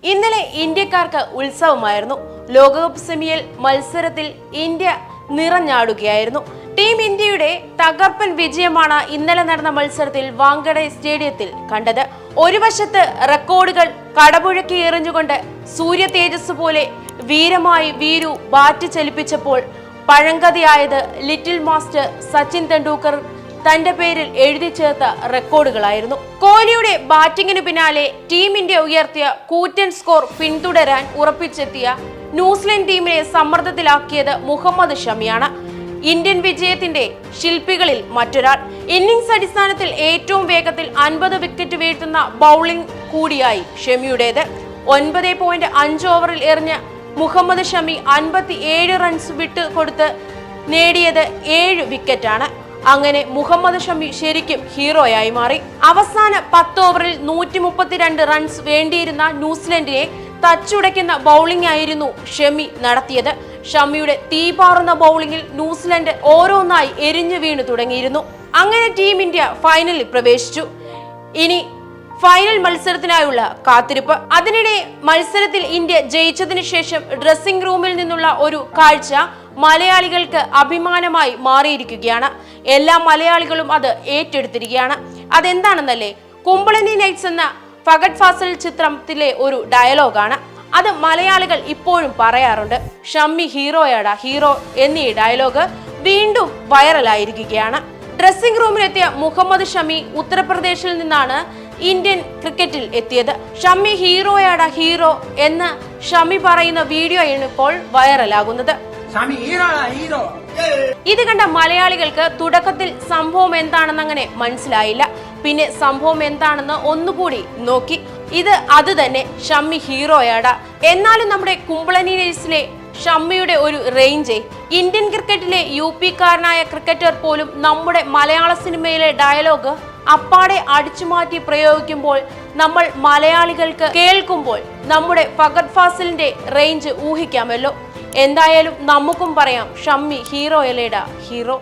ഇന്നലെ ഇന്ത്യക്കാർക്ക് ഉത്സവമായിരുന്നു. ലോകകപ്പ് സെമിയിൽ മത്സരത്തിൽ ഇന്ത്യ നിറഞ്ഞാടുകയായിരുന്നു. ടീം ഇന്ത്യയുടെ തകർപ്പൻ വിജയമാണ് ഇന്നലെ നടന്ന മത്സരത്തിൽ വാങ്കഡെ സ്റ്റേഡിയത്തിൽ കണ്ടത്. ഒരു വശത്ത് റെക്കോർഡുകൾ കടപുഴക്കി എറിഞ്ഞുകൊണ്ട് സൂര്യ തേജസ് പോലെ വീരമായി വീരു ബാറ്റ് ചലിപ്പിച്ചപ്പോൾ പഴങ്കഥയായത് ലിറ്റിൽ മാസ്റ്റർ സച്ചിൻ തെണ്ടുൽക്കർ തന്റെ പേരിൽ എഴുതി ചേർത്ത റെക്കോർഡുകളായിരുന്നു. കോഹ്ലിയുടെ ബാറ്റിംഗിനു പിന്നാലെ ടീം ഇന്ത്യ ഉയർത്തിയ കൂറ്റൻ സ്കോർ പിന്തുടരാൻ ഉറപ്പിച്ചെത്തിയ ന്യൂസിലൻഡ് ടീമിനെ സമ്മർദ്ദത്തിലാക്കിയത് മുഹമ്മദ് ഷമിയാണ്. ഇന്ത്യൻ വിജയത്തിന്റെ ശില്പികളിൽ മറ്റൊരാൾ. ഇന്നിംഗ്സ് അടിസ്ഥാനത്തിൽ ഏറ്റവും വേഗത്തിൽ 50 വിക്കറ്റ് വീഴ്ത്തുന്ന ബൗളിംഗ് കൂടിയായി ഷമിയുടേത്. 9.5 ഓവറിൽ എറിഞ്ഞ മുഹമ്മദ് ഷമി 57 റൺസ് വിട്ട് കൊടുത്ത് നേടിയത് 7 വിക്കറ്റാണ്. അങ്ങനെ മുഹമ്മദ് ഷമി ശരിക്കും ഹീറോയായി മാറി. അവസാന 10 ഓവറിൽ 132 റൺസ് വേണ്ടിയിരുന്ന ന്യൂസിലൻഡിനെ തച്ചുടയ്ക്കുന്ന ബൗളിംഗ് ആയിരുന്നു ഷമി നടത്തിയത്. ഷമിയുടെ തീപാറുന്ന ബൗളിംഗിൽ ന്യൂസിലൻഡ് ഓരോന്നായി എരിഞ്ഞു വീണു തുടങ്ങിയിരുന്നു. അങ്ങനെ ടീം ഇന്ത്യ ഫൈനലിൽ പ്രവേശിച്ചു. ഇനി ഫൈനൽ മത്സരത്തിനായുള്ള കാത്തിരിപ്പ്. അതിനിടെ മത്സരത്തിൽ ഇന്ത്യ ജയിച്ചതിനു ശേഷം ഡ്രസ്സിംഗ് റൂമിൽ നിന്നുള്ള ഒരു കാഴ്ച മലയാളികൾക്ക് അഭിമാനമായി മാറിയിരിക്കുകയാണ്. എല്ലാ മലയാളികളും അത് ഏറ്റെടുത്തിരിക്കുകയാണ്. അതെന്താണെന്നല്ലേ, കുമ്പളനി നൈറ്റ്സ് എന്ന ഫഹദ് ഫാസിൽ ചിത്രത്തിലെ ഒരു ഡയലോഗാണ്. അത് മലയാളികൾ ഇപ്പോഴും പറയാറുണ്ട്. ഷമ്മി ഹീറോയാടാ ഹീറോ എന്നീ ഡയലോഗ് വീണ്ടും വൈറലായിരിക്കുകയാണ്. ഡ്രസ്സിംഗ് റൂമിലെത്തിയ മുഹമ്മദ് ഷമി ഉത്തർപ്രദേശിൽ നിന്നാണ് ഇന്ത്യൻ ക്രിക്കറ്റിൽ എത്തിയത്. ഷമ്മി ഹീറോയാടാ ഹീറോ എന്ന് ഷമി പറയുന്ന വീഡിയോയാണ് ഇപ്പോൾ വൈറലാകുന്നത്. ഇത് കണ്ട മലയാളികൾക്ക് തുടക്കത്തിൽ സംഭവം എന്താണെന്ന് അങ്ങനെ മനസ്സിലായില്ല. പിന്നെ സംഭവം എന്താണെന്ന് ഒന്നുകൂടി നോക്കി. അത് തന്നെ, ഷമ്മി ഹീറോയാടാ. എന്നാലും നമ്മുടെ കുമ്പളനി നൈറ്റ്സിലെ ഷമ്മിയുടെ ഒരു റേഞ്ച്, ഇന്ത്യൻ ക്രിക്കറ്റിലെ UP-കാരനായ ക്രിക്കറ്റർ പോലും നമ്മുടെ മലയാള സിനിമയിലെ ഡയലോഗ് അപ്പാടെ അടിച്ചുമാറ്റി പ്രയോഗിക്കുമ്പോൾ നമ്മൾ മലയാളികൾക്ക് കേൾക്കുമ്പോൾ നമ്മുടെ ഫഹദ് ഫാസിലിന്റെ റേഞ്ച് ഊഹിക്കാമല്ലോ. എന്തായാലും നമുക്കും പറയാം, ഷമ്മി ഹീറോയല്ലേടാ ഹീറോ.